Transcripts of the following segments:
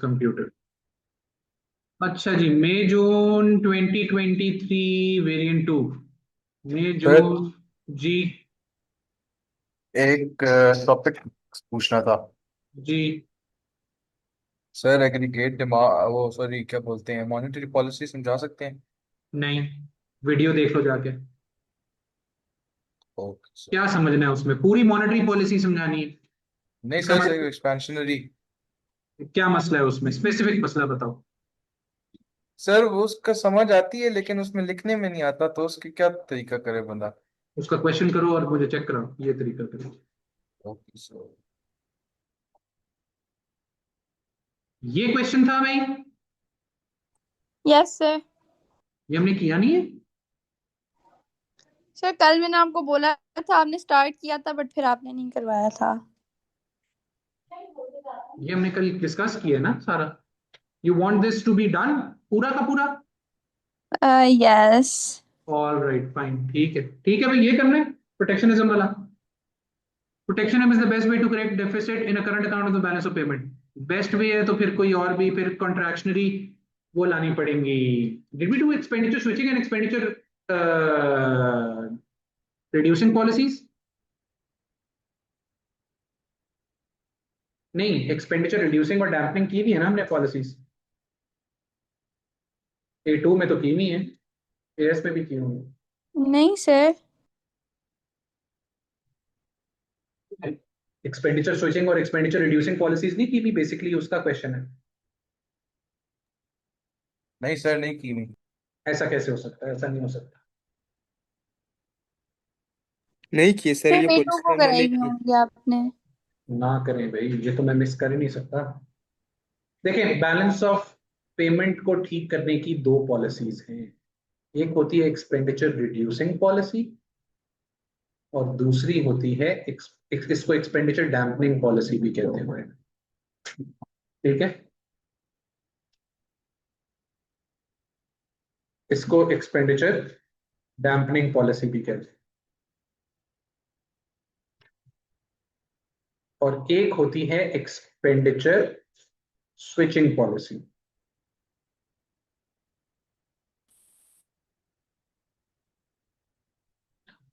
Computer. अच्छा जी, मई जून 2023 variant 2। मई sir जून। जी। एक topic पूछना था। जी। सर एग्रीगेट डिमांड, वो सॉरी क्या बोलते हैं, मॉनेटरी पॉलिसी समझा सकते हैं? नहीं, वीडियो देख लो जाके। Okay sir. क्या समझना है उसमें? पूरी मॉनेटरी पॉलिसी समझानी है? नहीं इसका सर सर, मतलब एक्सपेंशनरी। क्या मसला है उसमें? स्पेसिफिक मसला बताओ। सर वो उसका समझ आती है लेकिन उसमें लिखने में नहीं आता, तो उसकी क्या तरीका करे बंदा? उसका क्वेश्चन करो और मुझे चेक कराओ, ये तरीका करो। Okay sir. ये क्वेश्चन था भाई। Yes sir. ये हमने किया नहीं है। सर कल मैंने आपको बोला था, आपने स्टार्ट किया था बट फिर आपने नहीं करवाया था। ये हमने कल डिस्कस किया ना सारा। You want this to be done पूरा का पूरा? यस। ऑल राइट, फाइन, ठीक है, ठीक है भाई, ये करना है प्रोटेक्शनिज्म वाला। Protectionism is the best way to correct deficit in a current account of the balance of payment. Best way है तो फिर कोई और भी, फिर कॉन्ट्रैक्शनरी वो लानी पड़ेंगी। Did we do expenditure switching and expenditure reducing policies? नहीं, एक्सपेंडिचर रिड्यूसिंग और डैम्पनिंग की भी है ना हमने पॉलिसीज। A2 में तो की नहीं है, AS में भी की हुई नहीं सर। है। एक्सपेंडिचर स्विचिंग और एक्सपेंडिचर रिड्यूसिंग पॉलिसीज नहीं की भी, बेसिकली उसका क्वेश्चन है। नहीं सर, नहीं की नहीं। ऐसा कैसे हो सकता है? ऐसा नहीं हो सकता। नहीं किए सर, फिर ये मीटू पॉलिसी को हमने नहीं कराई की। होंगी आपने। ना करें भाई, ये तो मैं मिस कर ही नहीं सकता। देखें, बैलेंस ऑफ पेमेंट को ठीक करने की दो पॉलिसीज हैं। एक होती है एक्सपेंडिचर रिड्यूसिंग पॉलिसी, और दूसरी होती है इसको एक्सपेंडिचर डैम्पनिंग पॉलिसी भी कहते हैं। ठीक है, इसको एक्सपेंडिचर डैम्पनिंग पॉलिसी भी कहते हैं। और एक होती है expenditure switching policy.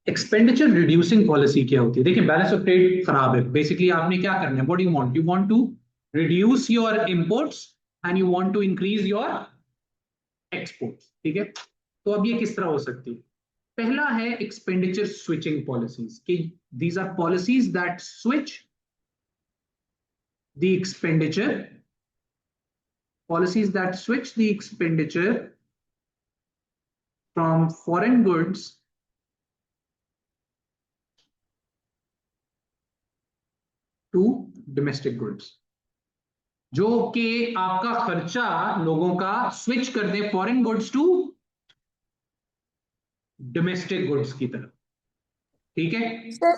Expenditure reducing policy क्या होती है? देखिए, बैलेंस ऑफ ट्रेड खराब है, बेसिकली आपने क्या करना है, what you want to reduce your imports and you want to increase your exports. ठीक है, तो अब ये किस तरह हो सकती है? पहला है एक्सपेंडिचर स्विचिंग पॉलिसीज कि these are policies that switch the expenditure, policies that switch the expenditure from foreign goods to domestic goods। जो कि आपका खर्चा लोगों का स्विच कर दे foreign goods to domestic goods की तरफ। ठीक है। सर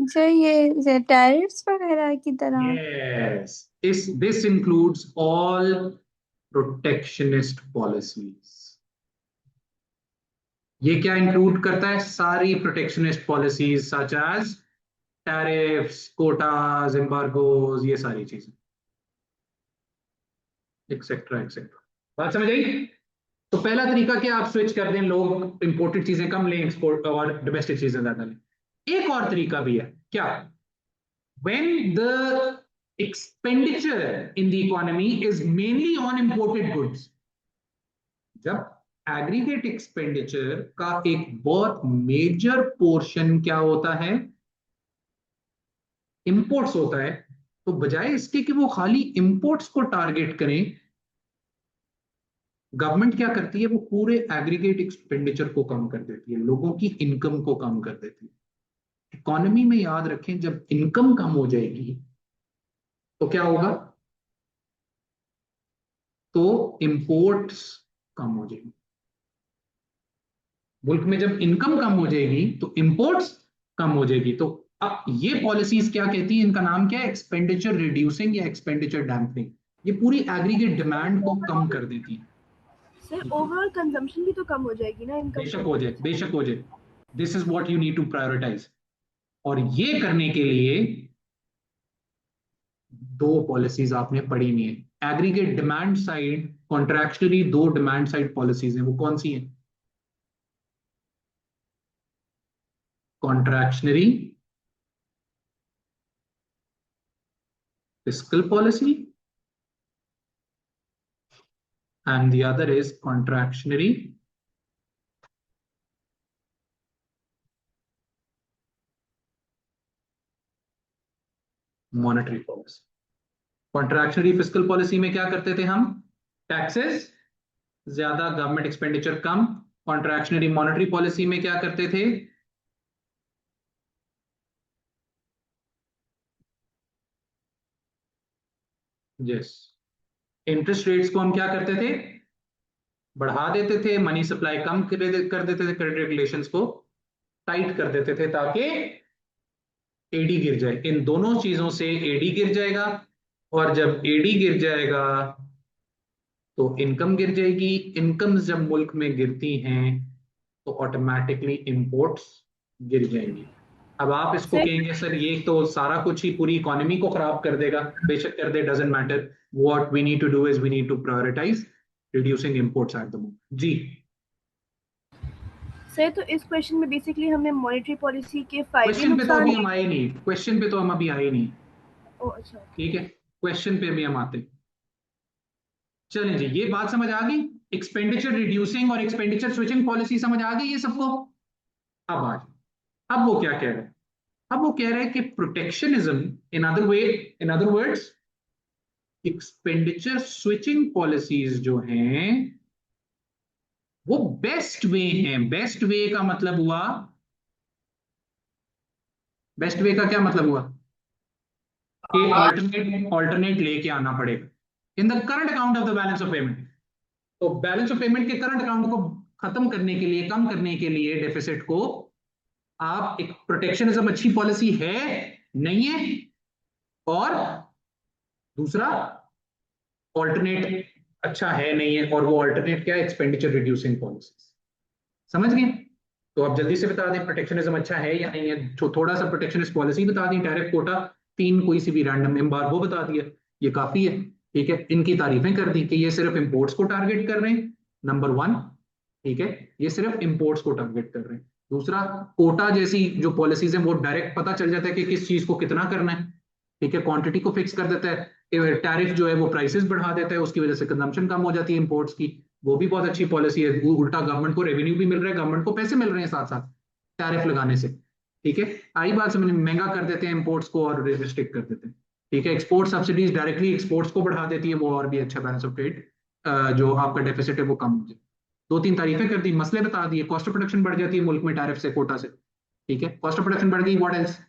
सर ये टैरिफ्स वगैरह की तरह। Yes, this includes all protectionist policies. ये क्या इंक्लूड करता है? सारी protectionist policies such as tariffs, quotas, embargoes, ये सारी चीजें, एक्सेट्रा एक्सेट्रा। बात समझ आई? तो पहला तरीका क्या, आप स्विच कर दें, लोग इंपोर्टेड चीजें कम लें, एक्सपोर्ट और डोमेस्टिक चीजें ज्यादा लें। एक और तरीका भी है क्या, when the expenditure in the economy is mainly on imported goods। जब एग्रीगेट एक्सपेंडिचर का एक बहुत मेजर पोर्शन क्या होता है, इंपोर्ट्स होता है, तो बजाय इसके कि वो खाली इंपोर्ट्स को टारगेट करें, गवर्नमेंट क्या करती है, वो पूरे एग्रीगेट एक्सपेंडिचर को कम कर देती है, लोगों की इनकम को कम कर देती है। इकोनॉमी में याद रखें, जब इनकम कम हो जाएगी तो क्या होगा? तो इंपोर्ट्स कम हो जाएंगे। मुल्क में जब इनकम कम हो जाएगी तो इंपोर्ट्स कम हो जाएगी। तो अब ये पॉलिसीज क्या कहती हैं, इनका नाम क्या है, एक्सपेंडिचर रिड्यूसिंग या एक्सपेंडिचर डैम्पनिंग। ये पूरी एग्रीगेट डिमांड को कम कर देती है। सर ओवरऑल कंजम्पशन भी तो कम हो जाएगी ना इनकम बेशक कम हो होने जाए, से। बेशक हो जाए। This is what you need to prioritise. और ये करने के लिए दो पॉलिसीज आपने पढ़ी नहीं है। एग्रीगेट डिमांड साइड, कॉन्ट्रैक्शनरी, दो डिमांड साइड पॉलिसीज हैं, वो कौन सी हैं? Contractionary fiscal policy and the other is contractionary monetary policy. Contractionary fiscal policy में क्या करते थे हम? टैक्सेस ज्यादा, गवर्नमेंट एक्सपेंडिचर कम। कॉन्ट्रैक्शनरी मॉनेटरी पॉलिसी में क्या करते थे? यस, इंटरेस्ट रेट्स को हम क्या करते थे? बढ़ा देते थे, मनी सप्लाई कम कर देते थे, क्रेडिट रेगुलेशंस को टाइट कर देते थे ताकि एडी गिर जाए। इन दोनों चीजों से एडी गिर जाएगा, और जब एडी गिर जाएगा तो इनकम गिर जाएगी। इनकम्स जब मुल्क में गिरती हैं तो ऑटोमेटिकली इंपोर्ट्स गिर जाएंगी। अब आप इसको सर- कहेंगे सर ये तो सारा कुछ ही पूरी इकोनॉमी को खराब कर देगा। बेशक कर दे, doesn't matter. What we need to do is we need to prioritise reducing imports at the moment. जी सर, तो इस क्वेश्चन में बेसिकली हमें मॉनेटरी पॉलिसी के फायदे क्वेश्चन पे तो अभी नुकसान। हम आए नहीं, क्वेश्चन पे तो हम अभी आए नहीं। ओ अच्छा। ठीक है, क्वेश्चन पे भी हम आते हैं। चलें जी, ये बात समझ आ गई? एक्सपेंडिचर रिड्यूसिंग और एक्सपेंडिचर स्विचिंग पॉलिसी समझ आ गई ये सबको? अब आ जाए, अब वो क्या कह रहे हैं? अब वो कह रहे हैं कि protectionism, in other words expenditure switching policies जो हैं वो बेस्ट वे हैं। बेस्ट वे का मतलब हुआ, बेस्ट वे का क्या मतलब हुआ? कि ऑल्टरनेट लेके आना पड़ेगा in the current account of the balance of payment. तो बैलेंस ऑफ पेमेंट के करंट अकाउंट को खत्म करने के लिए, कम करने के लिए डेफिसिट को, आप एक प्रोटेक्शनिज्म अच्छी पॉलिसी है नहीं है, और दूसरा ऑल्टरनेट अच्छा है नहीं है, और वो ऑल्टरनेट क्या है? Expenditure reducing policy. समझ गए? तो आप जल्दी से बता दें प्रोटेक्शनिज्म अच्छा है या नहीं है। थोड़ा सा प्रोटेक्शनिस्ट पॉलिसी बता दी, टैरिफ कोटा, 3 कोई सी भी रैंडम एम्बार्गो बता दिया, ये काफी है। ठीक है, इनकी तारीफें कर दी कि ये सिर्फ इंपोर्ट्स को टारगेट कर रहे हैं, नंबर 1। ठीक है, ये सिर्फ इंपोर्ट्स को टारगेट कर रहे हैं। दूसरा, कोटा जैसी जो पॉलिसीज हैं वो डायरेक्ट पता चल जाता है कि किस चीज को कितना करना है। ठीक है, क्वांटिटी को फिक्स कर देता है। टैरिफ जो है वो प्राइसेस बढ़ा देता है, उसकी वजह से कंजम्पशन कम हो जाती है इंपोर्ट्स की। वो भी बहुत अच्छी पॉलिसी है। उल्टा गवर्नमेंट को रेवेन्यू भी मिल रहा है, गवर्नमेंट को पैसे मिल रहे हैं साथ साथ टैरिफ लगाने से। ठीक है, आई बात समझ में? महंगा कर देते हैं इंपोर्ट्स को और रिस्ट्रिक्ट कर देते हैं। ठीक है, एक्सपोर्ट सब्सिडीज डायरेक्टली एक्सपोर्ट्स को बढ़ा देती है, वो और भी अच्छा बैलेंस ऑफ ट्रेड जो आपका डेफिसिट है वो कम हो जाए। 2-3 तारीफें कर दी, मसले बता दिए। कॉस्ट ऑफ प्रोडक्शन बढ़ जाती है मुल्क में टैरिफ से, कोटा से। ठीक है, कॉस्ट ऑफ प्रोडक्शन बढ़ गई, व्हाट एल्स?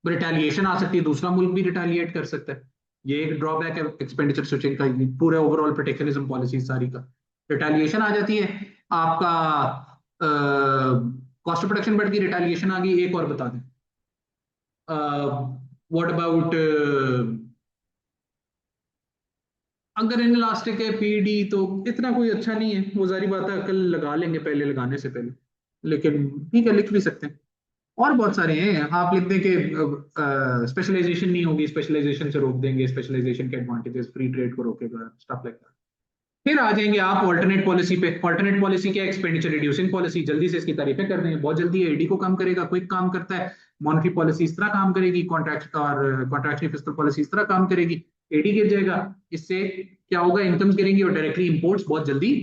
रिटेलिएशन आ सकती है, दूसरा मुल्क भी रिटेलिएट कर सकता है। ये एक ड्रॉबैक है एक्सपेंडिचर स्विचिंग का, पूरे ओवरऑल प्रोटेक्शनिज्म पॉलिसी सारी का। रिटेलिएशन आ जाती है आपका, कॉस्ट ऑफ प्रोडक्शन बढ़ गई, रिटेलिएशन आ गई। एक और बता दें, व्हाट अबाउट अगर इनलास्टिक है पीडी, तो इतना कोई अच्छा नहीं है वो, जारी बात है, कल लगा लेंगे पहले, लगाने से पहले। लेकिन ठीक है, लिख भी सकते हैं। और बहुत सारे हैं, आप लिख दें कि स्पेशलाइजेशन नहीं होगी, स्पेशलाइजेशन से रोक देंगे, स्पेशलाइजेशन के एडवांटेजेस, फ्री ट्रेड को रोकेगा, स्टफ लाइक दैट। फिर आ जाएंगे आप ऑल्टरनेट पॉलिसी पे। ऑल्टरनेट पॉलिसी क्या? Expenditure reducing policy. जल्दी से इसकी तारीफें कर देंगे, बहुत जल्दी है, एडी को कम करेगा, क्विक काम करता है। मॉनेटरी पॉलिसी इस तरह काम करेगी, कॉन्ट्रैक्ट और कॉन्ट्रैक्शनल फिस्कल पॉलिसी इस तरह काम करेगी, एडी गिर जाएगा। इससे क्या होगा? इनकम्स गिरेंगी और डायरेक्टली इंपोर्ट्स बहुत जल्दी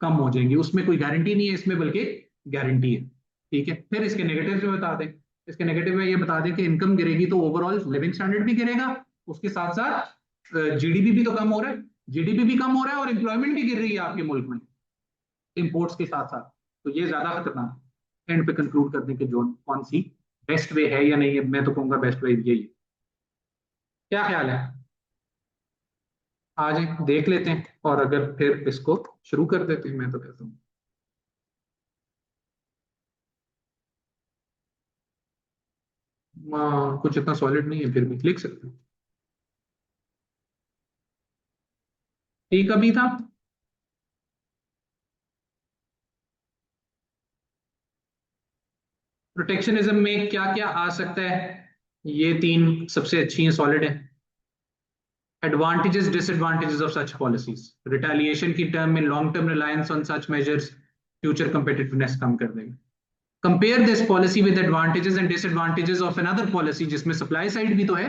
कम हो जाएंगी। उसमें कोई गारंटी नहीं है, इसमें बल्कि गारंटी है। ठीक है, फिर इसके नेगेटिव जो बता दें, इसके नेगेटिव में ये बता दें कि इनकम गिरेगी तो ओवरऑल लिविंग स्टैंडर्ड भी गिरेगा, उसके साथ साथ जीडीपी भी तो कम हो रहा है, जीडीपी भी कम हो रहा है और एम्प्लॉयमेंट भी गिर रही है आपके मुल्क में इंपोर्ट्स के साथ साथ। तो ये ज्यादा खतरनाक है। एंड पे कंक्लूड कर दें कि जो कौन सी बेस्ट वे है या नहीं है, मैं तो कहूंगा बेस्ट वे यही है। क्या ख्याल है? आज देख लेते हैं और अगर फिर इसको शुरू कर देते हैं, मैं तो कहता हूँ। कुछ इतना सॉलिड नहीं है, फिर भी लिख सकते हैं। ठीक अभी था। प्रोटेक्शनिज्म में क्या क्या आ सकता है? ये 3 सबसे अच्छी हैं, सॉलिड है। Advantages, disadvantages of such policies. Retaliation की term में long term reliance on such measures future competitiveness कम कर देगा. Compare this policy with advantages and disadvantages of another policy जिसमें supply side भी तो है.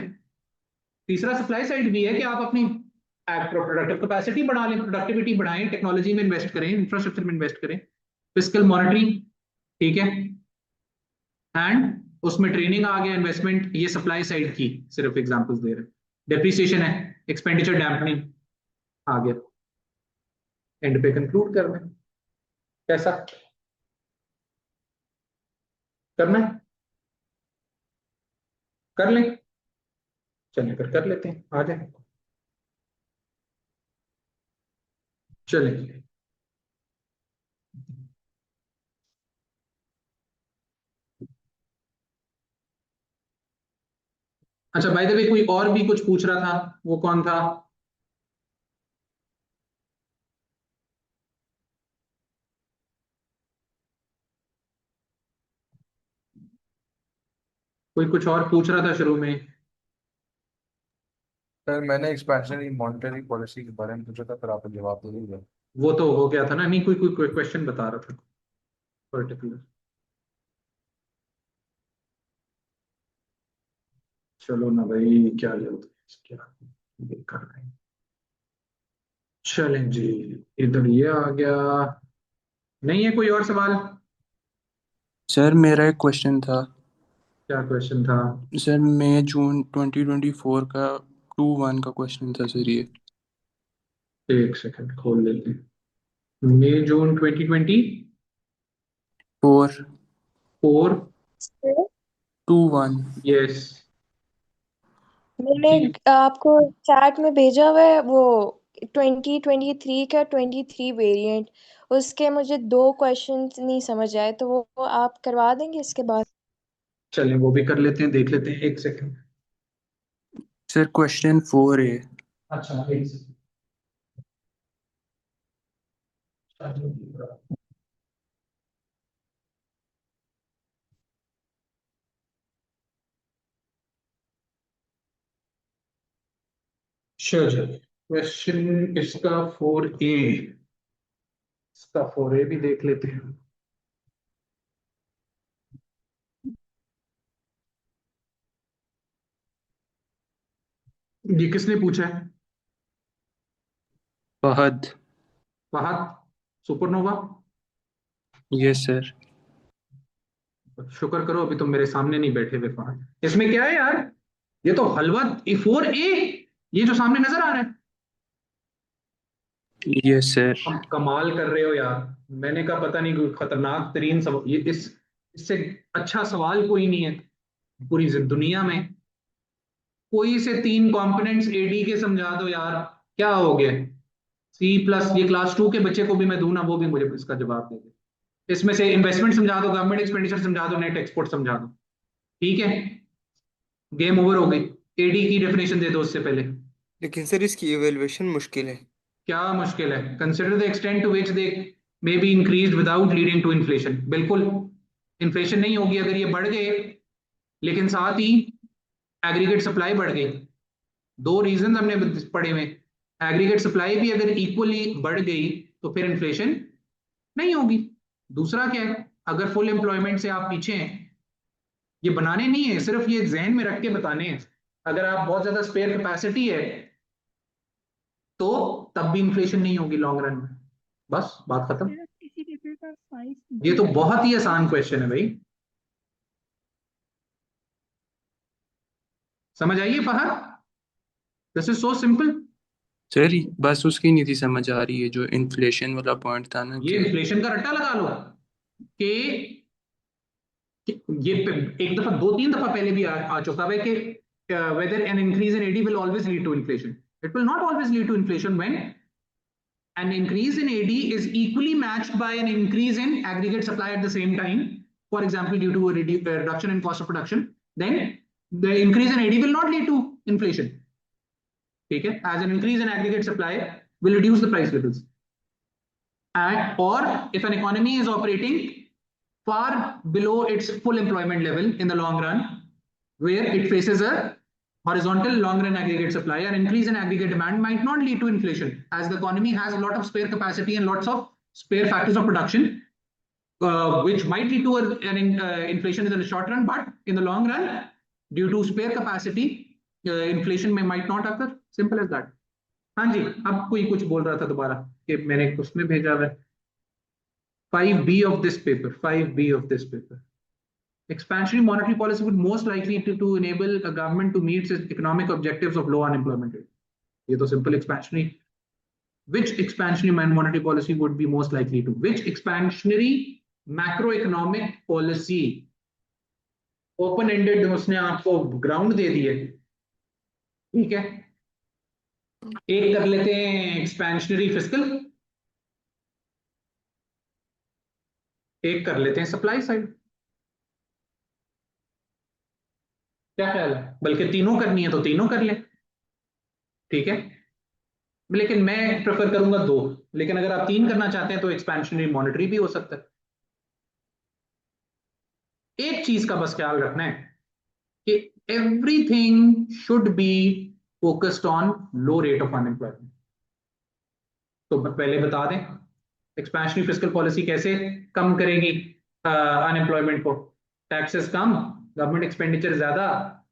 तीसरा supply side भी है कि आप अपनी प्रोडक्टिव कैपेसिटी बढ़ा लें, प्रोडक्टिविटी बढ़ाएं, टेक्नोलॉजी में इन्वेस्ट करें, इंफ्रास्ट्रक्चर में इन्वेस्ट करें, फिस्कल मॉनिटरिंग, ठीक है, एंड उसमें ट्रेनिंग आ गया, इन्वेस्टमेंट, ये सप्लाई साइड की सिर्फ एग्जांपल्स दे रहे हैं. डेप्रिसिएशन है, एक्सपेंडिचर डैम्पनिंग आ गया. एंड पे कंक्लूड कर दें. कैसा करना है? कर लें, चलिए फिर कर लेते हैं. आ जाए, चलिए. अच्छा, बाय द वे कोई और भी कुछ पूछ रहा था, वो कौन था? कोई कुछ और पूछ रहा था शुरू में. सर मैंने एक्सपेंशनरी मॉनेटरी पॉलिसी के बारे में पूछा था, फिर आपने जवाब दे दिया. वो तो हो गया था ना. नहीं, कोई क्वेश्चन बता रहा था पर्टिकुलर. चलो ना भाई, क्या जरूरत है, क्या कर रहे हैं. चलें जी, इधर ये आ गया. नहीं है कोई और सवाल? सर मेरा एक क्वेश्चन था. क्या क्वेश्चन था? सर मई जून 2024 का 2-1 का क्वेश्चन था सर ये. एक सेकंड खोल लेते हैं. मई जून 2024 4 2-1. यस. मैंने आपको चैट में भेजा हुआ है वो 2023 का 23 वेरिएंट. उसके मुझे 2 क्वेश्चंस नहीं समझ आए, तो वो आप करवा देंगे इसके बाद? चलें वो भी कर लेते हैं, देख लेते हैं. एक सेकंड. सर क्वेश्चन 4 है. अच्छा, एक सेकंड. चलो, क्वेश्चन इसका 4A, इसका 4A भी देख लेते हैं. ये किसने पूछा है? Fahad. Fahad supernova. Yes sir. शुक्र करो अभी तुम मेरे सामने नहीं बैठे हुए फहद. इसमें क्या है यार, ये तो हलवा 4A, ये जो सामने नजर आ रहा है. Yes sir. हम कमाल कर रहे हो यार. मैंने कहा पता नहीं कोई खतरनाक तरीन सवाल, ये इससे अच्छा सवाल कोई नहीं है पूरी दुनिया में. कोई से 3 कंपोनेंट्स AD के समझा दो यार, क्या हो गया. C+, ये क्लास 2 के बच्चे को भी मैं दूं ना, वो भी मुझे इसका जवाब दे दे. इसमें से इन्वेस्टमेंट समझा दो, गवर्नमेंट एक्सपेंडिचर समझा दो, नेट एक्सपोर्ट समझा दो. ठीक है, गेम ओवर हो गई. AD की डेफिनेशन दे दो उससे पहले. लेकिन सर इसकी इवैल्यूएशन मुश्किल है. क्या मुश्किल है? Consider the extent to which they may be increased without leading to inflation. बिल्कुल इन्फ्लेशन नहीं होगी अगर ये बढ़ गए, लेकिन साथ ही एग्रीगेट सप्लाई बढ़ गई. 2 रीजन हमने पढ़े हुए. एग्रीगेट सप्लाई भी अगर इक्वली बढ़ गई तो फिर इन्फ्लेशन नहीं होगी. दूसरा क्या है, अगर फुल एम्प्लॉयमेंट से आप पीछे हैं, ये बनाने नहीं है, सिर्फ ये जहन में रख के बताने हैं. अगर आप बहुत ज्यादा स्पेयर कैपेसिटी है तो तब भी इन्फ्लेशन नहीं होगी लॉन्ग रन में. बस बात खत्म. ये तो बहुत ही आसान क्वेश्चन है भाई. समझ आइए Fahad, this is so simple. Sir बस उसकी नहीं थी समझ आ रही है जो इन्फ्लेशन वाला पॉइंट था ना ये कि इन्फ्लेशन का रट्टा लगा लो कि ये एक दफा 2-3 दफा पहले भी आ चुका है कि whether an increase in AD will always lead to inflation. It will not always lead to inflation when an increase in AD is equally matched by an increase in aggregate supply at the same time. For example, due to a reduction in cost of production, then the increase in AD will not lead to inflation. Okay? As an increase in aggregate supply will reduce the price levels. Or if an economy is operating far below its full employment level in the long run, where it faces a horizontal long run aggregate supply or increase in aggregate demand might not lead to inflation, as the economy has a lot of spare capacity and lots of spare factors of production, which might lead to inflation in the short run, but in the long run, due to spare capacity, inflation might not occur. Simple as that. हाँ जी, अब कोई कुछ बोल रहा था दोबारा कि मैंने उसमें भेजा है 5B of this paper. 5B of this paper. Expansionary monetary policy would most likely to enable a government to meet its economic objectives of low unemployment rate. ये तो simple expansionary. Which expansionary monetary policy would be most likely to? Which expansionary macroeconomic policy? Open-ended उसने आपको ground दे दी है, ठीक है? एक कर लेते हैं expansionary fiscal, एक कर लेते हैं supply side. क्या ख्याल है? बल्कि तीनों करनी है तो तीनों कर लें, ठीक है? लेकिन मैं प्रेफर करूंगा दो, लेकिन अगर आप तीन करना चाहते हैं तो एक्सपेंशनरी मॉनेटरी भी हो सकता है. एक चीज का बस ख्याल रखना है कि everything should be focused on low rate of unemployment. तो पहले बता दें एक्सपेंशनरी फिस्कल पॉलिसी कैसे कम करेगी अनएम्प्लॉयमेंट को. टैक्सेस कम, गवर्नमेंट एक्सपेंडिचर ज्यादा,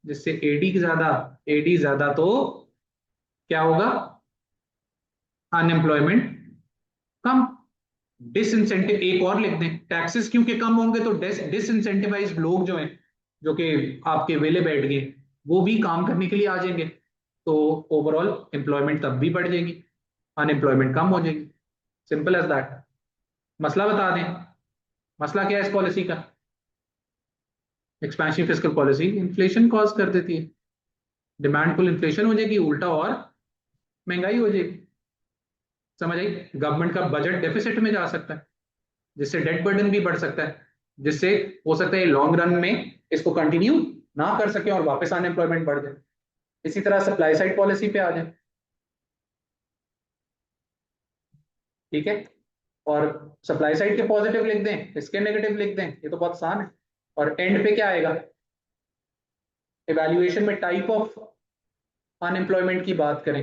जिससे एडी ज्यादा, एडी ज्यादा तो क्या होगा? अनएम्प्लॉयमेंट कम. डिसइंसेंटिव एक और लिख दें, टैक्सेस क्योंकि कम होंगे तो डिसइंसेंटिवाइज्ड लोग जो हैं, जो कि आपके वेले बैठ गए, वो भी काम करने के लिए आ जाएंगे, तो ओवरऑल एम्प्लॉयमेंट तब भी बढ़ जाएगी, अनएम्प्लॉयमेंट कम हो जाएगी. Simple as that. मसला बता दें, मसला क्या है इस पॉलिसी का? Expansion fiscal policy inflation cause कर देती है. डिमांड पुल इन्फ्लेशन हो जाएगी, उल्टा और महंगाई हो जाएगी. समझ आई? गवर्नमेंट का बजट डेफिसिट में जा सकता है, जिससे डेट बर्डन भी बढ़ सकता है, जिससे हो सकता है लॉन्ग रन में इसको कंटिन्यू ना कर सके और वापस अनएम्प्लॉयमेंट बढ़ जाए. इसी तरह सप्लाई साइड पॉलिसी पे आ जाए, ठीक है? और सप्लाई साइड के पॉजिटिव लिख दें, इसके नेगेटिव लिख दें, ये तो बहुत आसान है. और एंड पे क्या आएगा? इवैल्यूएशन में टाइप ऑफ अनएम्प्लॉयमेंट की बात करें,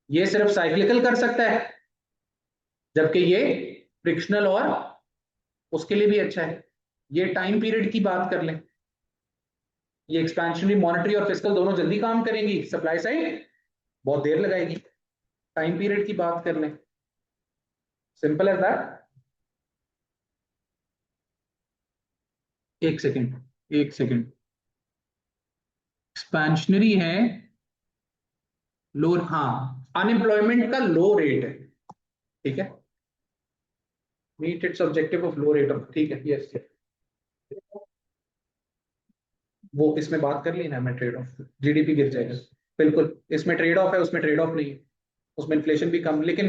ये सिर्फ साइक्लिकल कर सकता है, जबकि ये फ्रिक्शनल और उसके लिए भी अच्छा है. ये टाइम पीरियड की बात कर लें, ये एक्सपेंशनरी मॉनेटरी और फिस्कल दोनों जल्दी काम करेंगी, सप्लाई साइड बहुत देर लगाएगी. टाइम पीरियड की बात कर लें, सिंपल एज दैट. एक सेकेंड, एक सेकेंड. एक्सपेंशनरी है लो, हाँ, अनएम्प्लॉयमेंट का लो रेट है, ठीक है? Meet its objective of low rate of, ठीक है? यस, वो इसमें बात कर ली ना मैं, ट्रेड ऑफ, जीडीपी गिर जाएगा. बिल्कुल, इसमें ट्रेड ऑफ है, उसमें ट्रेड ऑफ नहीं है, उसमें इन्फ्लेशन भी कम, लेकिन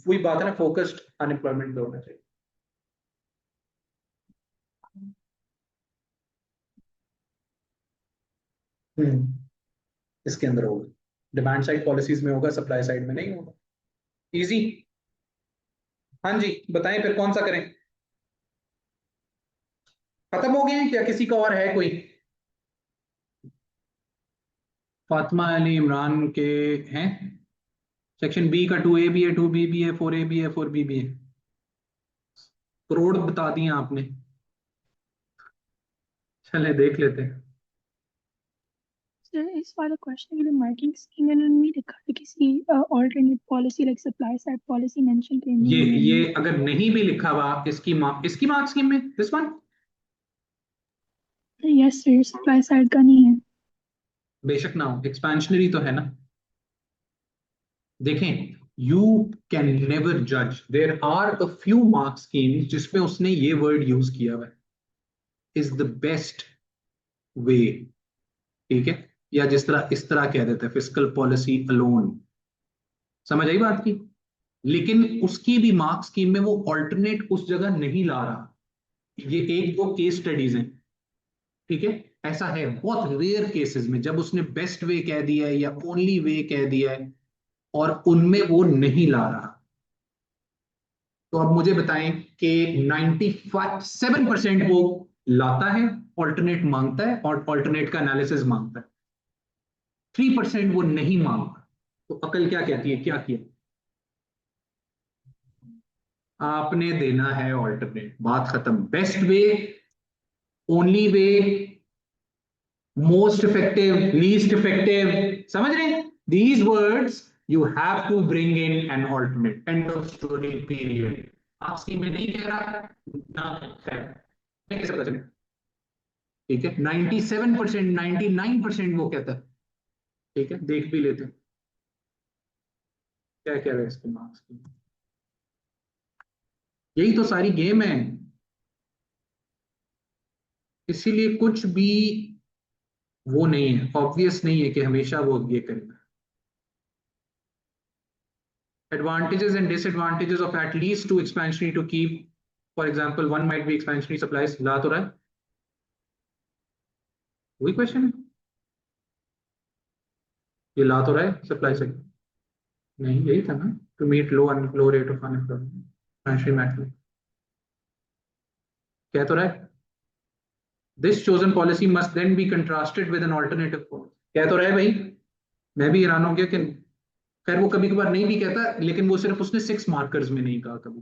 वही बात है ना, फोकस्ड अनएम्प्लॉयमेंट पे होना चाहिए. इसके अंदर होगा, डिमांड साइड पॉलिसीज में होगा, सप्लाई साइड में नहीं होगा. इजी. हाँ जी, बताएं फिर कौन सा करें? खत्म हो गए हैं क्या? किसी का और है कोई? फातिमा अली इमरान के हैं. सेक्शन बी का 2A भी है, 2B भी है, 4A भी है, 4B भी है. करोड़ बता दिए आपने. चले देख लेते हैं. सर इस वाले क्वेश्चन के लिए मार्किंग स्कीम में नहीं लिखा है किसी alternate policy like supply side policy mention करनी है. ये अगर नहीं भी लिखा हुआ इसकी मार्क स्कीम में, this one. Yes sir, supply side का नहीं है. बेशक ना हो, एक्सपेंशनरी तो है ना. देखें, यू कैन नेवर जज. There are a few mark schemes जिसमें उसने ये वर्ड यूज किया हुआ है, इज द बेस्ट वे, ठीक है? या जिस तरह इस तरह कह देते हैं, फिस्कल पॉलिसी अलोन. समझ आई बात की? लेकिन उसकी भी मार्क स्कीम में वो ऑल्टरनेट उस जगह नहीं ला रहा. ये एक दो केस स्टडीज हैं, ठीक है? ऐसा है बहुत रेयर केसेस में जब उसने बेस्ट वे कह दिया है या ओनली वे कह दिया है और उनमें वो नहीं ला रहा. तो अब मुझे बताएं कि 97% वो लाता है, ऑल्टरनेट मांगता है और ऑल्टरनेट का एनालिसिस मांगता है. 3% वो नहीं मांगा, तो अकल क्या कहती है, क्या किया? आपने देना है ऑल्टरनेट, बात खत्म। Best way, only way, most effective, least effective, समझ रहे हैं? These words you have to bring in an alternate, end of story, period. आपकी में नहीं कह रहा ना है, कैसे पता चले? ठीक है, 97%, 99% वो कहता है। ठीक है, देख भी लेते हैं क्या कह रहे हैं इसके मार्क्स की। यही तो सारी गेम है, इसीलिए कुछ भी वो नहीं है, ऑब्वियस नहीं है कि हमेशा वो ये करेगा। Advantages and disadvantages of at least two expansionary to keep, for example, one might be expansionary supplies. ला तो रहा है, वही क्वेश्चन है, ये ला तो रहा है सप्लाई से, नहीं यही था ना, to meet low rate of unemployment, expansionary maximum, क्या तो रहा है? This chosen policy must then be contrasted with an alternative policy. क्या तो रहा है भाई? मैं भी हैरान हो गया कि खैर वो कभी कभार नहीं भी कहता, लेकिन वो सिर्फ उसने 6 मार्कर्स में नहीं कहा कभी।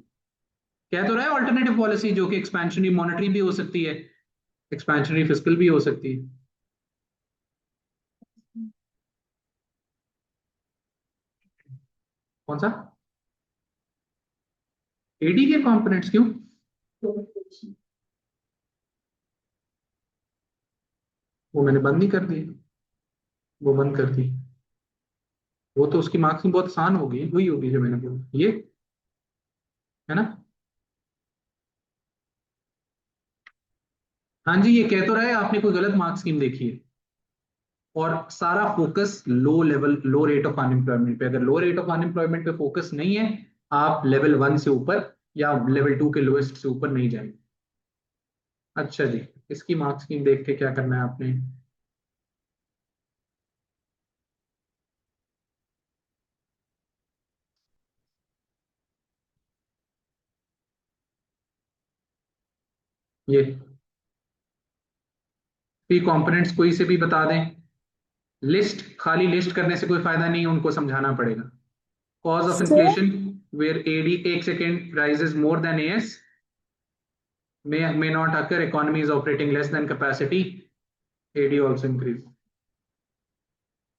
कह तो रहा है ऑल्टरनेटिव पॉलिसी, जो कि एक्सपेंशनरी मॉनेटरी भी हो सकती है, एक्सपेंशनरी फिस्कल भी हो सकती है। कौन सा? एडी के कंपोनेंट्स क्यों? वो मैंने बंद नहीं कर दी, वो बंद कर दी, वो तो उसकी मार्क्सिंग बहुत आसान होगी, वही होगी जो मैंने बोला, ये है ना। हाँ जी, ये कह तो रहा है आपने कोई गलत मार्क्स स्कीम देखी है, और सारा focus low level, low rate of unemployment पे। अगर लो रेट ऑफ अनएम्प्लॉयमेंट पे फोकस नहीं है, आप लेवल 1 से ऊपर या लेवल 2 के लोएस्ट से ऊपर नहीं जाएंगे। अच्छा जी, इसकी मार्क्स स्कीम देख के क्या करना है आपने? ये पी कंपोनेंट्स कोई से भी बता दें, लिस्ट, खाली लिस्ट करने से कोई फायदा नहीं है, उनको समझाना पड़ेगा। Cause of inflation where AD, एक second, rises more than AS may not occur, economy is operating less than capacity, AD also increase।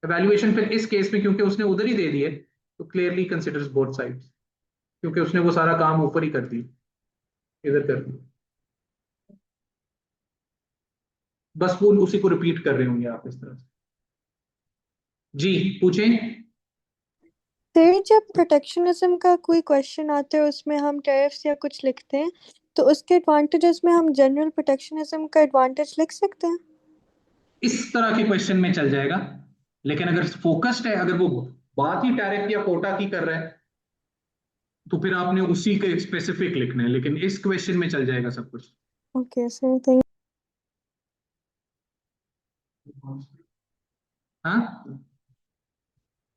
evaluation फिर इस केस में क्योंकि उसने उधर ही दे दिए, तो clearly considers both sides, क्योंकि उसने वो सारा काम ऊपर ही कर दी, इधर कर दी, बस वो उसी को रिपीट कर रहे होंगे आप इस तरह से। जी पूछें। सर जब प्रोटेक्शनिज्म का कोई क्वेश्चन आता है उसमें हम टैरिफ्स या कुछ लिखते हैं, तो उसके एडवांटेजेस में हम जनरल प्रोटेक्शनिज्म का एडवांटेज लिख सकते हैं? इस तरह के क्वेश्चन में चल जाएगा, लेकिन अगर फोकस्ड है, अगर वो बात ही टैरिफ या कोटा की कर रहा है, तो फिर आपने उसी के स्पेसिफिक लिखना है, लेकिन इस क्वेश्चन में चल जाएगा सब कुछ। ओके सर, थैंक हाँ,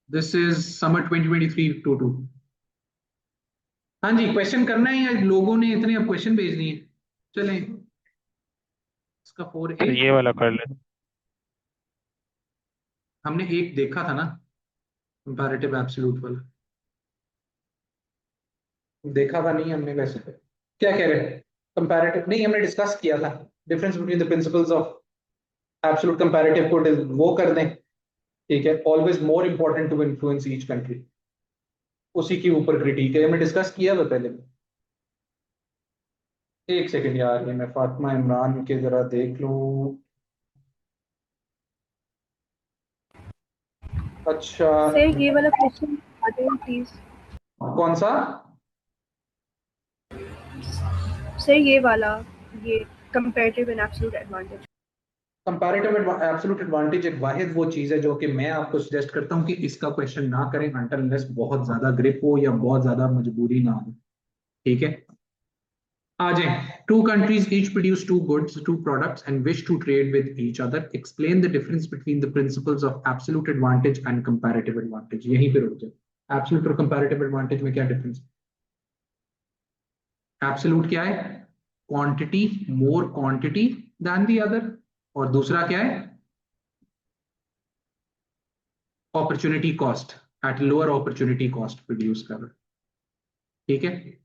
दिस इज समर 2023-22। हाँ जी, क्वेश्चन करना है या लोगों ने इतने अब क्वेश्चन भेज दिए? चलें, इसका 4A ये वाला कर ले। हमने एक देखा था ना, कंपैरेटिव एब्सोल्यूट वाला, देखा था नहीं हमने? वैसे क्या कह रहे हैं, कंपैरेटिव नहीं हमने डिस्कस किया था, difference between the principles of absolute comparative को वो कर दें, ठीक है। Always more important to influence each country, उसी के ऊपर क्रिटिक है, हमने डिस्कस किया था पहले। एक सेकंड यार, ये मैं फातिमा इमरान के जरा देख लूं। अच्छा सर ये वाला क्वेश्चन बता दें प्लीज। कौन सा? सर ये वाला, ये comparative and absolute advantage. Comparative absolute advantage एक वाहिद वो चीज है जो कि मैं आपको सजेस्ट करता हूं कि इसका क्वेश्चन ना करें अनटिल अनलेस बहुत ज्यादा ग्रिप हो या बहुत ज्यादा मजबूरी ना हो, ठीक है। आ जाए, two countries each produce two goods, two products and wish to trade with each other, explain the difference between the principles of absolute advantage and comparative advantage. यहीं पे रुक जाए। एब्सोल्यूट और कंपैरेटिव एडवांटेज में क्या डिफरेंस? एब्सोल्यूट क्या है? Quantity, more quantity than the other, और दूसरा क्या है? Opportunity cost, at lower opportunity cost produce कर रहा है। ठीक है,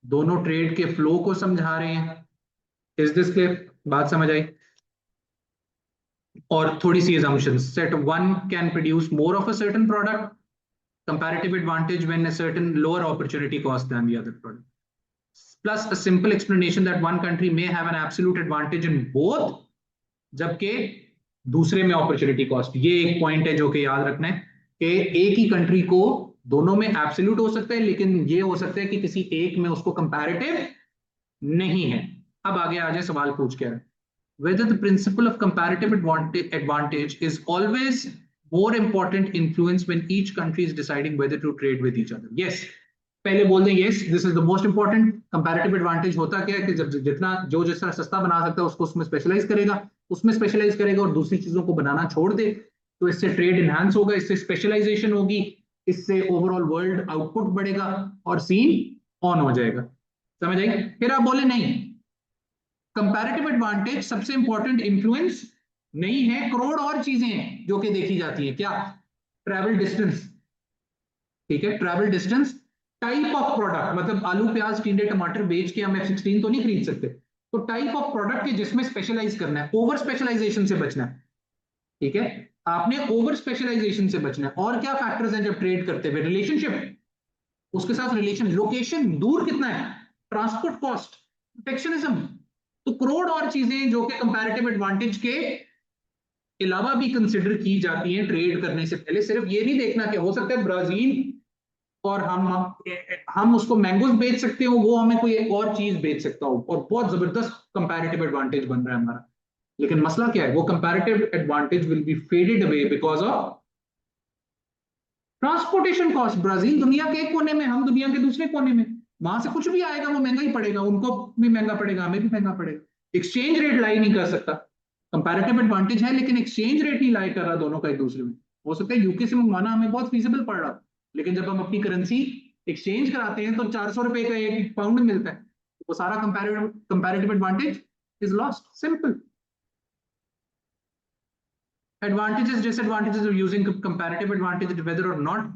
दोनों ट्रेड के फ्लो को समझा रहे हैं। Is this clear? बात समझ आई? और थोड़ी सी assumptions, set one can produce more of a certain product, comparative advantage when a certain lower opportunity cost than the other product, plus a simple explanation that one country may have an absolute advantage in both, जबकि दूसरे में opportunity cost. ये एक point है जो कि याद रखना है कि एक ही कंट्री को दोनों में एब्सोल्यूट हो सकता है, लेकिन ये हो सकता है कि किसी एक में उसको कंपैरेटिव नहीं है। अब आगे आ जाए, सवाल पूछ के whether the principle of comparative advantage is always more important influence when each country is deciding whether to trade with each other. Yes, पहले बोल दें yes, this is the most important. comparative advantage होता क्या है कि जब जितना जो जिस तरह सस्ता बना सकता है उसको उसमें स्पेशलाइज करेगा और दूसरी चीजों को बनाना छोड़ दे, तो इससे ट्रेड इनहांस होगा, इससे स्पेशलाइजेशन होगी, इससे ओवरऑल वर्ल्ड आउटपुट बढ़ेगा और सीन ऑन हो जाएगा। समझ आई? फिर आप बोले नहीं, कंपैरेटिव एडवांटेज सबसे इंपॉर्टेंट इन्फ्लुएंस नहीं है, करोड़ और चीजें हैं जो कि देखी जाती है। क्या? ट्रैवल डिस्टेंस, ठीक है, travel distance, type of product, मतलब आलू प्याज टिंडे टमाटर बेच के हम F16 तो नहीं खरीद सकते, तो टाइप ऑफ प्रोडक्ट के जिसमें स्पेशलाइज करना है, ओवर स्पेशलाइजेशन से बचना है। ठीक है, आपने ओवर स्पेशलाइजेशन से बचना है। और क्या फैक्टर्स हैं जब ट्रेड करते हुए? रिलेशनशिप, उसके साथ रिलेशन, लोकेशन, दूर कितना है, ट्रांसपोर्ट कॉस्ट, प्रोटेक्शनिज्म, तो करोड़ और चीजें जो कि कंपैरेटिव एडवांटेज के अलावा भी कंसिडर की जाती हैं ट्रेड करने से पहले। सिर्फ ये नहीं देखना कि हो सकता है ब्राजील और हम उसको मैंगोज बेच सकते हो, वो हमें कोई एक और चीज बेच सकता हो और बहुत जबरदस्त कंपैरेटिव एडवांटेज बन रहा है हमारा। लेकिन मसला क्या है, वो comparative advantage will be faded away because of transportation cost. Brazil दुनिया के एक कोने में, हम दुनिया के दूसरे कोने में, वहां से कुछ भी आएगा वो महंगा ही पड़ेगा, उनको भी महंगा पड़ेगा, हमें भी महंगा पड़ेगा। एक्सचेंज रेट लाई नहीं कर सकता, कंपैरेटिव एडवांटेज है लेकिन एक्सचेंज रेट नहीं लाई कर रहा दोनों का एक दूसरे में। हो सकता है यूके से मंगवाना हमें बहुत फीजिबल पड़ रहा, लेकिन जब हम अपनी करेंसी एक्सचेंज कराते हैं तो 400 रुपए का एक पाउंड मिलता है, वो सारा comparative advantage is lost. Simple. Advantages, disadvantages of using comparative advantage, whether or not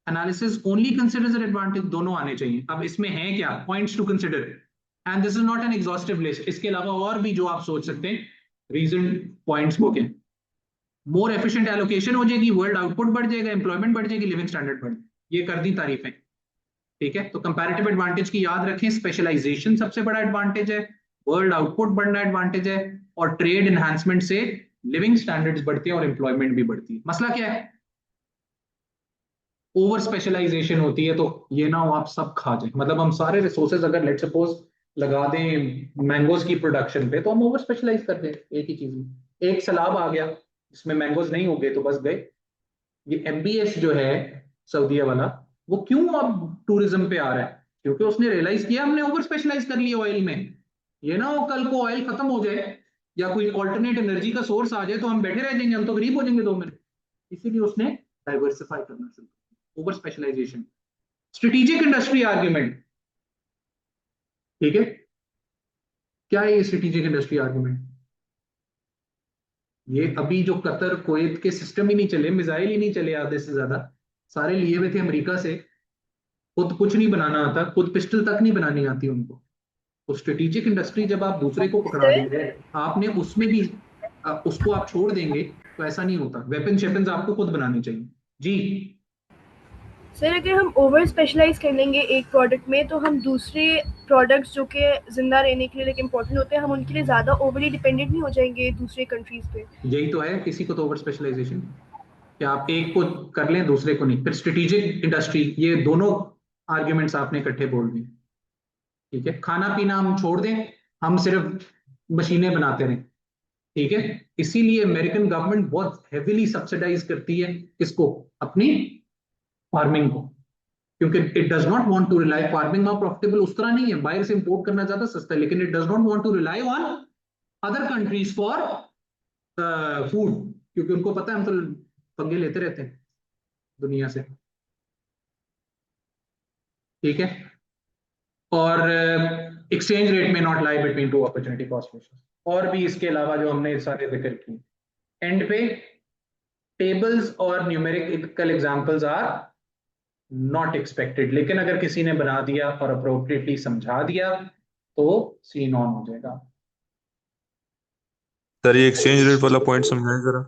analysis only considers an advantage, दोनों आने चाहिए। अब इसमें है क्या points to consider, and this is not an exhaustive list, इसके अलावा और भी जो आप सोच सकते हैं reason points को क्या, more efficient allocation हो जाएगी, world output बढ़ जाएगा, employment बढ़ जाएगी, living standard बढ़, ये कर दी तारीफें। ठीक है, तो comparative advantage की याद रखें, specialization सबसे बड़ा advantage है, world output बढ़ना advantage है, और trade enhancement से लिविंग स्टैंडर्ड्स बढ़ते हैं और एम्प्लॉयमेंट भी बढ़ती है। मसला क्या है, ओवर स्पेशलाइजेशन होती है, तो ये ना हो आप सब खा जाए, मतलब हम सारे रिसोर्सेज अगर लेट सपोज लगा दें मैंगोज की प्रोडक्शन पे, तो हम ओवर स्पेशलाइज कर दें एक ही चीज में। एक सैलाब आ गया जिसमें मैंगोज नहीं हो गए तो बस गए। ये MBS जो है सऊदीया वाला, वो क्यों अब टूरिज्म पे आ रहा है? क्योंकि उसने रियलाइज किया हमने ओवर स्पेशलाइज कर लिया ऑयल में, ये ना हो कल को ऑयल खत्म हो जाए या कोई ऑल्टरनेट एनर्जी का सोर्स आ जाए तो हम बैठे रह जाएंगे, हम तो गरीब हो जाएंगे 2 मिनट। इसीलिए उसने डाइवर्सिफाई करना शुरू किया, over specialisation. Strategic industry argument, ठीक है, क्या है ये स्ट्रेटेजिक इंडस्ट्री आर्ग्यूमेंट? ये अभी जो कतर कुवैत के सिस्टम ही नहीं चले, मिसाइल ही नहीं चले आधे से ज्यादा, सारे लिए हुए थे अमेरिका से, खुद कुछ नहीं बनाना आता, खुद पिस्टल तक नहीं बनानी आती उनको। तो स्ट्रेटेजिक इंडस्ट्री जब आप दूसरे को पकड़ा देंगे, आपने उसमें भी उसको आप छोड़ देंगे तो ऐसा नहीं होता। वेपन्स आपको खुद बनाने चाहिए। जी सर, अगर हम ओवर स्पेशलाइज कर लेंगे एक प्रोडक्ट में तो हम दूसरे प्रोडक्ट्स जो कि जिंदा रहने के लिए लाइक इम्पोर्टेंट होते हैं, हम उनके लिए ज़्यादा ओवरली डिपेंडेंट नहीं हो जाएंगे दूसरे कंट्रीज पे। यही तो है, किसी को तो ओवर स्पेशलाइजेशन, कि आप एक को कर लें दूसरे को नहीं। फिर स्ट्रेटेजिक इंडस्ट्री, ये दोनों आर्ग्यूमेंट्स आपने इकट्ठे बोल दिए। ठीक है, खाना पीना हम छोड़ दें, हम सिर्फ मशीनें बनाते रहें। ठीक है, इसीलिए अमेरिकन गवर्नमेंट बहुत हेविली सब्सिडाइज करती है किसको? अपनी फार्मिंग को, क्योंकि it does not want to rely, farming में प्रॉफिटेबल उस तरह नहीं है, बाहर से इंपोर्ट करना ज्यादा सस्ता है, लेकिन it does not want to rely on other countries for food, क्योंकि उनको पता है हम तो पंगे लेते रहते हैं दुनिया से। ठीक है, और एक्सचेंज रेट में not lie between two opportunity cost ratios, और भी इसके अलावा जो हमने सारे जिक्र किए। एंड पे टेबल्स और numerical examples are not expected, लेकिन अगर किसी ने बना दिया और अप्रोप्रिएटली समझा दिया तो सीन ऑन हो जाएगा। सर ये एक्सचेंज रेट वाला पॉइंट समझाएं जरा।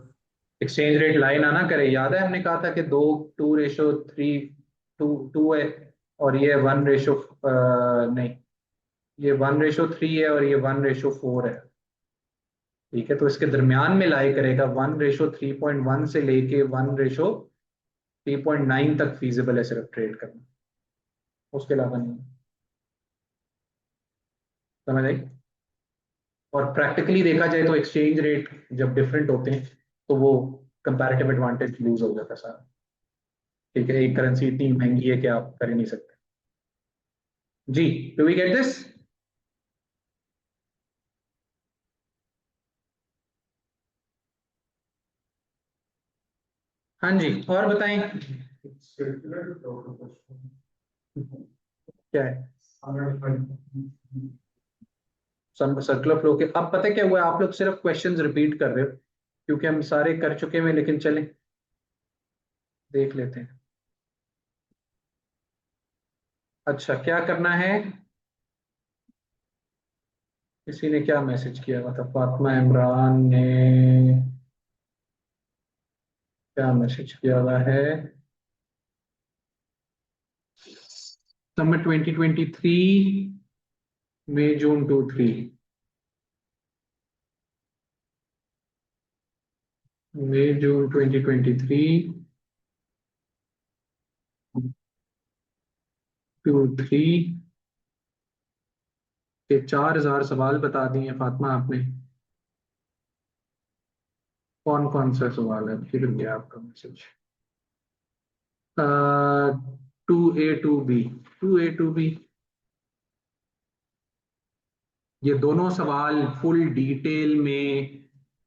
एक्सचेंज रेट लाइन आना करे, याद है हमने कहा था कि 2:3 टू है और ये 1:, नहीं, ये 1:3 है और ये 1:4 है। ठीक है, तो इसके दरमियान में लाई करेगा 1:3.1 से लेके 1:3.9 तक फीजिबल है सिर्फ ट्रेड करना, उसके अलावा नहीं। समझ आई? और प्रैक्टिकली देखा जाए तो एक्सचेंज रेट जब डिफरेंट होते हैं तो वो कंपैरेटिव एडवांटेज लूज हो जाता है सारा। ठीक है, एक करेंसी इतनी महंगी है कि आप कर ही नहीं सकते। जी, डू वी गेट दिस? हाँ जी, और बताएं क्या है सर्कुलर फ्लो के। अब पता है क्या हुआ है, आप लोग सिर्फ क्वेश्चंस रिपीट कर रहे हो क्योंकि हम सारे कर चुके हैं, लेकिन चलें देख लेते हैं। अच्छा, क्या करना है? किसी ने क्या मैसेज किया हुआ था? फातिमा इमरान ने क्या मैसेज किया हुआ है? समर 2023 मई जून 23, मई जून 2023 23 के 4000 सवाल बता दिए फातिमा आपने। कौन कौन सा सवाल है? फिर गया आपका message. 2A 2B, 2A 2B, ये दोनों सवाल फुल डिटेल में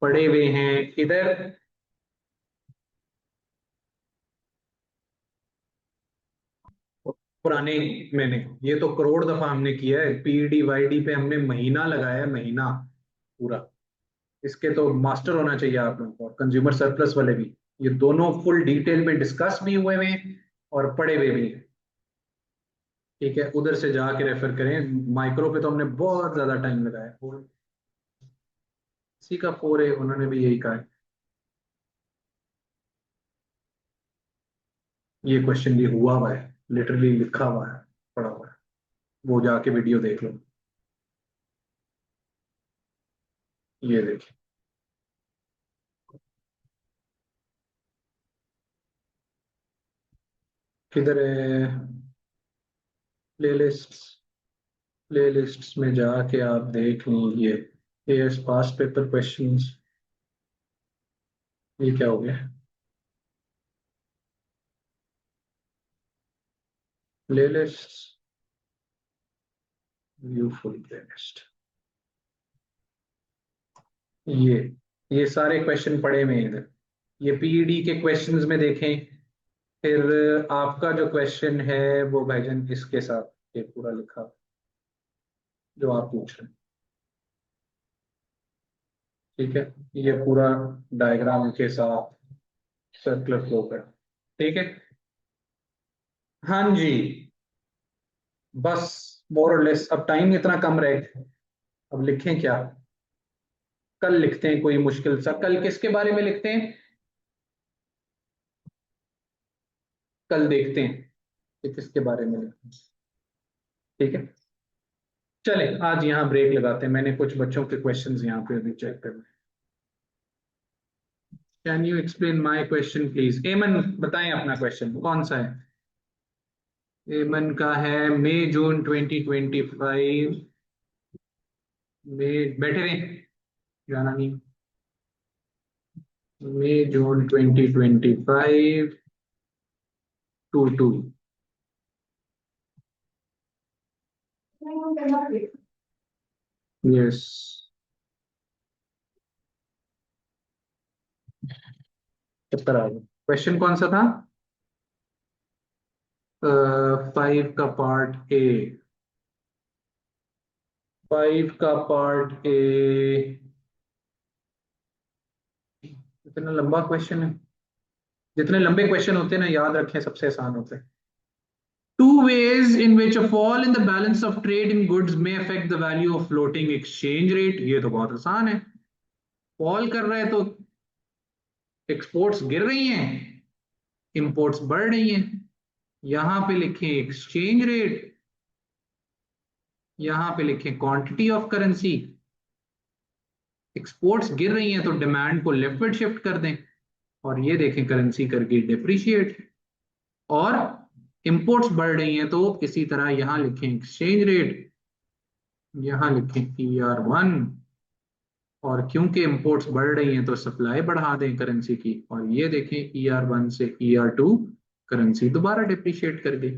पढ़े हुए हैं इधर। पुराने मैंने ये तो करोड़ दफा हमने किया है, पीडी वाईडी पे हमने महीना लगाया है, महीना पूरा। इसके तो मास्टर होना चाहिए आप लोगों को, कंज्यूमर सरप्लस वाले भी। ये दोनों फुल डिटेल में डिस्कस भी हुए हैं और पढ़े हुए भी हैं। ठीक है, उधर से जाके रेफर करें। माइक्रो पे तो हमने बहुत ज्यादा टाइम लगाया है। इसी का 4A उन्होंने भी यही कहा है। ये क्वेश्चन भी हुआ है, लिटरली लिखा हुआ है, पढ़ा हुआ है, वो जाके वीडियो देख लो। ये देखिए, किधर है प्लेलिस्ट? प्लेलिस्ट्स में जाके आप देख लीजिए। एएस पास पेपर क्वेश्चंस, ये क्या हो गया? Playlist, view full playlist. ये सारे क्वेश्चन पढ़े हुए हैं इधर। ये पीईडी के क्वेश्चंस में देखें, फिर आपका जो क्वेश्चन है वो भाईजान इसके साथ ये पूरा लिखा जो आप पूछ रहे हैं। ठीक है, ये पूरा डायग्राम के साथ सर्कुलर फ्लो का। ठीक है, हाँ जी, बस मोर और लेस। अब टाइम इतना कम रह गया, अब लिखें क्या? कल लिखते हैं कोई मुश्किल सा। कल किसके बारे में लिखते हैं? कल देखते हैं कि किसके बारे में लिखते हैं। ठीक है, चले आज यहाँ ब्रेक लगाते हैं। मैंने कुछ बच्चों के क्वेश्चंस यहाँ पे अभी चेक करने। Can you explain my question please? एमन बताएं अपना क्वेश्चन कौन सा है। एमन का है मई जून 2025 में। बैठे रहे, जाना नहीं। मई जून 2025 2 यस। चक्कर आ गया। क्वेश्चन कौन सा था? 5 का पार्ट ए। 5 का पार्ट ए। इतना लंबा क्वेश्चन है। जितने लंबे क्वेश्चन होते हैं ना, याद रखें, सबसे आसान होते हैं। 2 ways in which a fall in the balance of trade in goods may affect the value of floating exchange rate। ये तो बहुत आसान है, फॉल कर रहा है तो एक्सपोर्ट्स गिर रही हैं, इंपोर्ट्स बढ़ रही हैं। यहां पे लिखें एक्सचेंज रेट, यहां पे लिखें क्वांटिटी ऑफ करेंसी। एक्सपोर्ट्स गिर रही हैं तो डिमांड को लेफ्टवर्ड शिफ्ट कर दें, और ये देखें करेंसी करके डिप्रिशिएट। और इंपोर्ट्स बढ़ रही हैं तो इसी तरह यहां लिखें एक्सचेंज रेट, यहां लिखें ER1, और क्योंकि इंपोर्ट्स बढ़ रही हैं तो सप्लाई बढ़ा दें करेंसी की, और ये देखें ER1 से ER2 करेंसी दोबारा डिप्रिशिएट कर गई।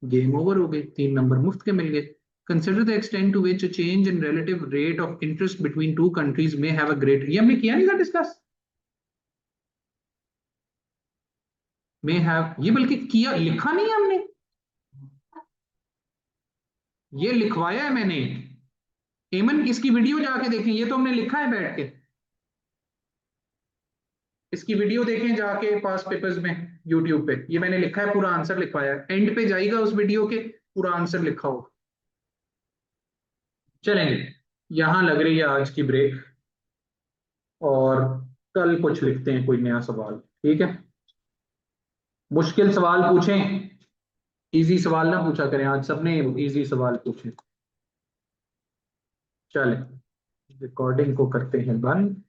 गेम ओवर हो गई, 3 नंबर मुफ्त के मिल गए। Consider the extent to which a change in relative rate of interest between two countries may have a great, ये हमने किया नहीं था डिस्कस, may have, ये बल्कि किया, लिखा नहीं है हमने, ये लिखवाया है मैंने। एमन इसकी वीडियो जाके देखें, ये तो हमने लिखा है बैठ के, इसकी वीडियो देखें जाके पास पेपर्स में यूट्यूब पे, ये मैंने लिखा है, पूरा आंसर लिखवाया है। एंड पे जाएगा उस वीडियो के, पूरा आंसर लिखा होगा। चलेंगे, यहां लग रही है आज की ब्रेक, और कल कुछ लिखते हैं कोई नया सवाल, ठीक है? मुश्किल सवाल पूछें, इजी सवाल ना पूछा करें, आज सबने इजी सवाल पूछे। चलें, रिकॉर्डिंग को करते हैं बंद।